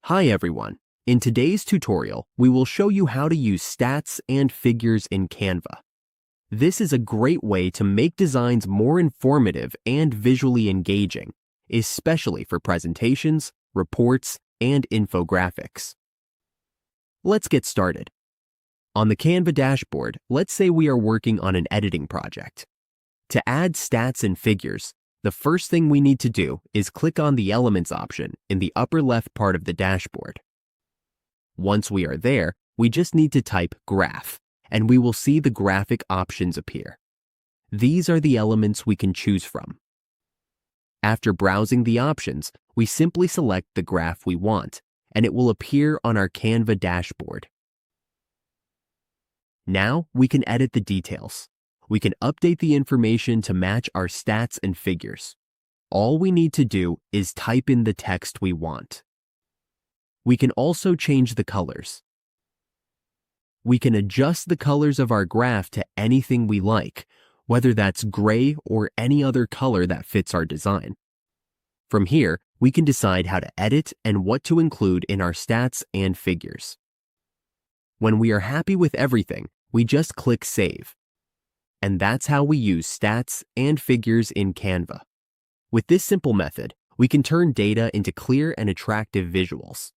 Hi everyone. In today's tutorial, we will show you how to use stats and figures in Canva. This is a great way to make designs more informative and visually engaging, especially for presentations, reports, and infographics. Let's get started. On the Canva dashboard, let's say we are working on an editing project. To add stats and figures, the first thing we need to do is click on the Elements option in the upper left part of the dashboard. Once we are there, we just need to type Graph, and we will see the graphic options appear. These are the elements we can choose from. After browsing the options, we simply select the graph we want, and it will appear on our Canva dashboard. Now we can edit the details. We can update the information to match our stats and figures. All we need to do is type in the text we want. We can also change the colors. We can adjust the colors of our graph to anything we like, whether that's gray or any other color that fits our design. From here, we can decide how to edit and what to include in our stats and figures. When we are happy with everything, we just click Save. And that's how we use stats and figures in Canva. With this simple method, we can turn data into clear and attractive visuals.